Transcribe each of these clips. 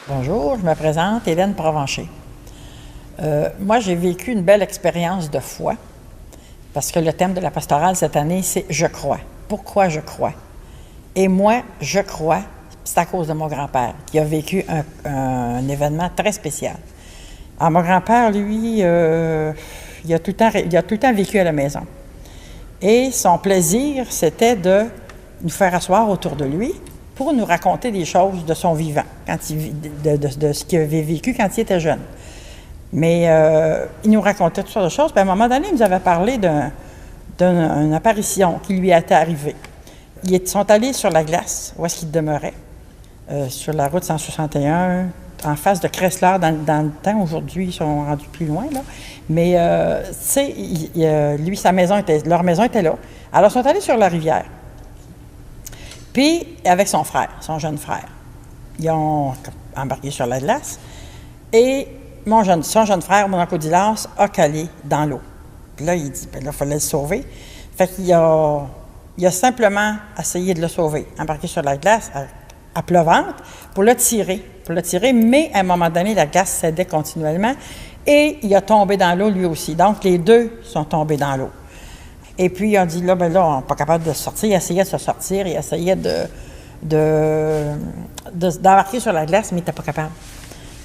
Bonjour, je me présente, Hélène Provencher. Moi, j'ai vécu une belle expérience de foi, parce que le thème de la pastorale cette année, c'est « Je crois ». Pourquoi je crois? Et moi, je crois, c'est à cause de mon grand-père, qui a vécu un événement très spécial. Alors, mon grand-père, lui, il a tout le temps vécu à la maison. Et son plaisir, c'était de nous faire asseoir autour de lui pour nous raconter des choses de son vivant, de ce qu'il avait vécu quand il était jeune. Mais il nous racontait toutes sortes de choses. Puis à un moment donné, il nous avait parlé d'une apparition qui lui était arrivée. Ils sont allés sur la glace, où est-ce qu'ils demeuraient, sur la route 161, en face de Chrysler, dans le temps. Aujourd'hui, ils sont rendus plus loin, là. Mais, tu sais, lui, leur maison était là. Alors, ils sont allés sur la rivière. Puis, avec son frère, son jeune frère, ils ont embarqué sur la glace. Et son jeune frère, mon oncle Dilas, a calé dans l'eau. Puis là, il dit, ben là, il fallait le sauver. Fait qu'il a simplement essayé de le sauver, embarqué sur la glace à pleuvante pour le tirer, mais à un moment donné, la glace cédait continuellement et il a tombé dans l'eau lui aussi. Donc, les deux sont tombés dans l'eau. Et puis, il a dit, là, on n'est pas capable de sortir. Il essayait de se sortir, il essayait d'embarquer sur la glace, mais il n'était pas capable.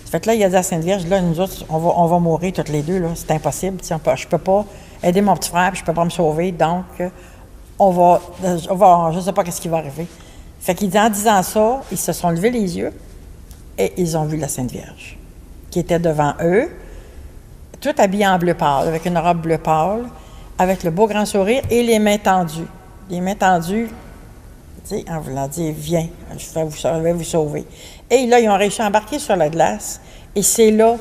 Fait que là, il a dit à Sainte-Vierge, là, nous autres, on va mourir toutes les deux, là, c'est impossible. Je ne peux pas aider mon petit frère, puis je ne peux pas me sauver, donc je ne sais pas ce qui va arriver. Fait qu'il dit, en disant ça, ils se sont levés les yeux et ils ont vu la Sainte Vierge, qui était devant eux, tout habillée en bleu pâle, avec une robe bleu pâle, avec le beau grand sourire et les mains tendues. Les mains tendues, tu sais, en voulant dire, viens, je vais vous sauver. Et là, ils ont réussi à embarquer sur la glace et c'est là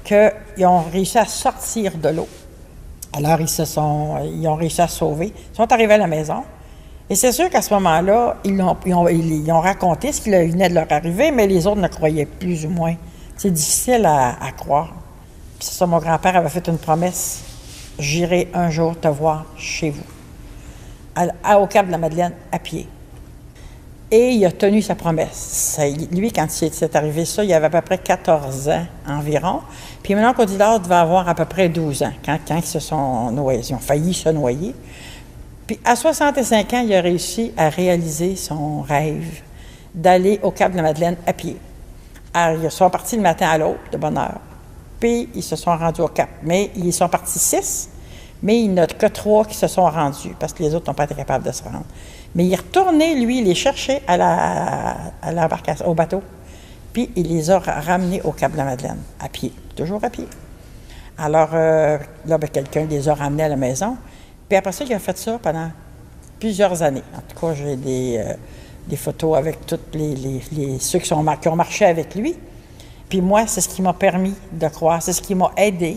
qu'ils ont réussi à sortir de l'eau. Alors, ils ont réussi à se sauver. Ils sont arrivés à la maison. Et c'est sûr qu'à ce moment-là, ils ont raconté ce qui venait de leur arriver, mais les autres ne croyaient plus ou moins. C'est difficile à croire. Puis c'est ça, mon grand-père avait fait une promesse. « J'irai un jour te voir chez vous. » Au Cap de la Madeleine, à pied. Et il a tenu sa promesse. Lui, quand c'est arrivé ça, il avait à peu près 14 ans environ. Puis maintenant, Codilard devait avoir à peu près 12 ans quand ils se sont noyés. Ils ont failli se noyer. Puis à 65 ans, il a réussi à réaliser son rêve d'aller au Cap de la Madeleine à pied. Alors, ils sont partis le matin à l'aube, de bonne heure. Puis ils se sont rendus au Cap. Mais ils sont partis 6, mais il n'y en a que 3 qui se sont rendus parce que les autres n'ont pas été capables de se rendre. Mais il est retourné, lui, les chercher à l'embarcation, au bateau. Puis il les a ramenés au Cap de la Madeleine, à pied, toujours à pied. Alors, là, quelqu'un les a ramenés à la maison. Puis après ça, il a fait ça pendant plusieurs années. En tout cas, j'ai des photos avec tous ceux qui ont marché avec lui. Puis moi, c'est ce qui m'a permis de croire, c'est ce qui m'a aidé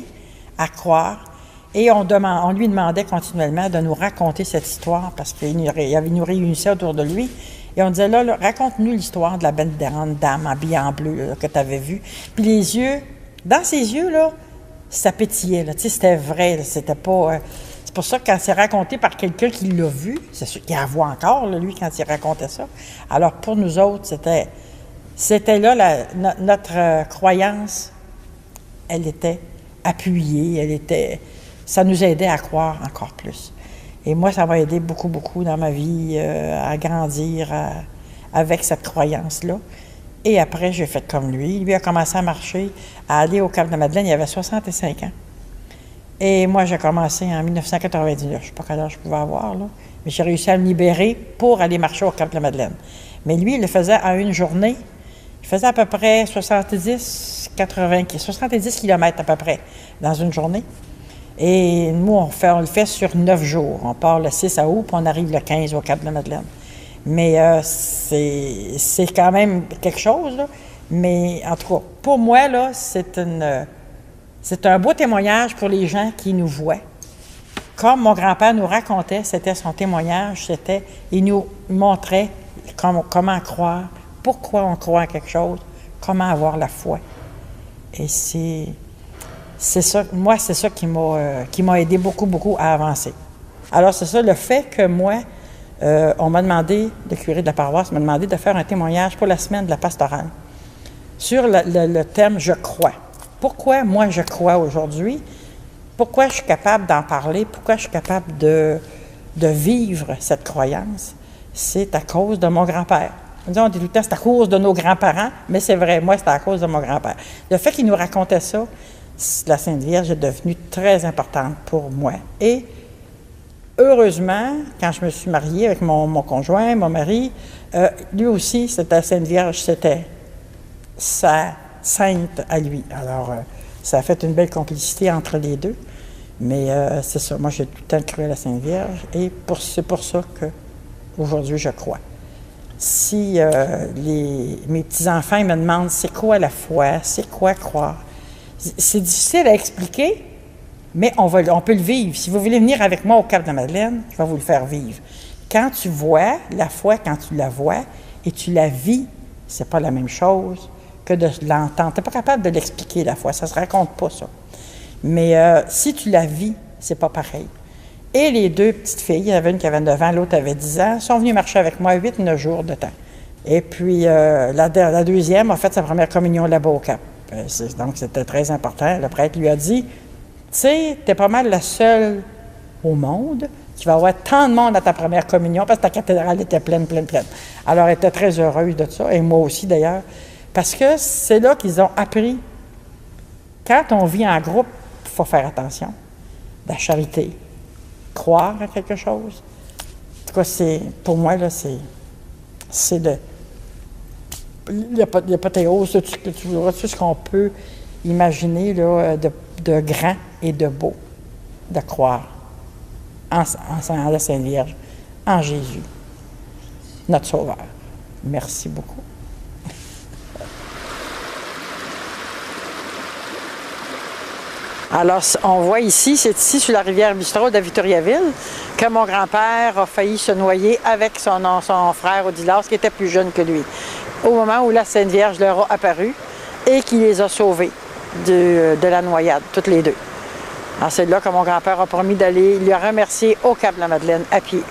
à croire. Et on lui demandait continuellement de nous raconter cette histoire parce qu'il nous réunissait autour de lui. Et on disait, là raconte-nous l'histoire de la belle dame habillée en bleu là, que tu avais vue. Puis les yeux, dans ses yeux, là, ça pétillait. Là, c'était vrai, là, c'était pas... c'est pour ça que quand c'est raconté par quelqu'un qui l'a vu, c'est sûr qu'il la voit encore, là, lui, quand il racontait ça. Alors pour nous autres, c'était là, notre croyance, elle était appuyée, ça nous aidait à croire encore plus. Et moi, ça m'a aidé beaucoup, beaucoup dans ma vie à grandir avec cette croyance-là. Et après, j'ai fait comme lui. Lui a commencé à marcher, à aller au Cap de la Madeleine, il avait 65 ans. Et moi, j'ai commencé en 1999. Je ne sais pas quel âge je pouvais avoir, là. Mais j'ai réussi à me libérer pour aller marcher au Cap de la Madeleine. Mais lui, il le faisait en une journée. Il faisait à peu près 70 km à peu près dans une journée. Et nous, on le fait sur 9 jours. On part le 6 août, puis on arrive le 15 au Cap de la Madeleine. Mais c'est quand même quelque chose, là. Mais en tout cas, pour moi, là, c'est un beau témoignage pour les gens qui nous voient. Comme mon grand-père nous racontait, c'était son témoignage, il nous montrait comment croire, pourquoi on croit à quelque chose, comment avoir la foi. Et c'est ça, moi, c'est ça qui m'a aidé beaucoup, beaucoup à avancer. Alors, c'est ça, le fait que moi, on m'a demandé, le curé de la paroisse m'a demandé de faire un témoignage pour la semaine de la pastorale sur le thème « Je crois ». Pourquoi moi je crois aujourd'hui? Pourquoi je suis capable d'en parler? Pourquoi je suis capable de vivre cette croyance? C'est à cause de mon grand-père. On dit tout le temps, c'est à cause de nos grands-parents, mais c'est vrai, moi, c'est à cause de mon grand-père. Le fait qu'il nous racontait ça, la Sainte Vierge est devenue très importante pour moi. Et heureusement, quand je me suis mariée avec mon conjoint, mon mari, lui aussi, c'était la Sainte Vierge, c'était sa sainte à lui. Alors, ça a fait une belle complicité entre les deux. Mais c'est ça, moi j'ai tout le temps cru à la Sainte Vierge et c'est pour ça qu'aujourd'hui je crois. Si mes petits-enfants ils me demandent c'est quoi la foi, c'est quoi croire, c'est difficile à expliquer, mais on peut le vivre. Si vous voulez venir avec moi au Cap-de-Madeleine, je vais vous le faire vivre. Quand tu vois la foi, quand tu la vois et tu la vis, c'est pas la même chose que de l'entendre. Tu n'es pas capable de l'expliquer la foi, ça se raconte pas ça. Mais si tu la vis, c'est pas pareil. Et les deux petites filles, il y en avait une qui avait 9 ans, l'autre avait 10 ans, sont venues marcher avec moi 8-9 jours de temps. Et puis, la deuxième a fait sa première communion là-bas au Cap. Donc, c'était très important. Le prêtre lui a dit, tu sais, t'es pas mal la seule au monde qui va avoir tant de monde à ta première communion, parce que ta cathédrale était pleine. Alors, elle était très heureuse de ça, et moi aussi d'ailleurs, parce que c'est là qu'ils ont appris. Quand on vit en groupe, il faut faire attention. La charité. Croire à quelque chose. En tout cas, pour moi, là, c'est l'apothéose de tout ce qu'on peut imaginer là, de grand et de beau, de croire en la Sainte Vierge, en Jésus, notre Sauveur. Merci beaucoup. Alors, on voit ici, c'est ici sur la rivière Bistrot de Victoriaville, que mon grand-père a failli se noyer avec son frère Odilas, qui était plus jeune que lui. Au moment où la Sainte Vierge leur a apparu et qui les a sauvés de la noyade, toutes les deux. Alors, c'est là que mon grand-père a promis d'aller lui remercier au Cap-de-la-Madeleine à pied.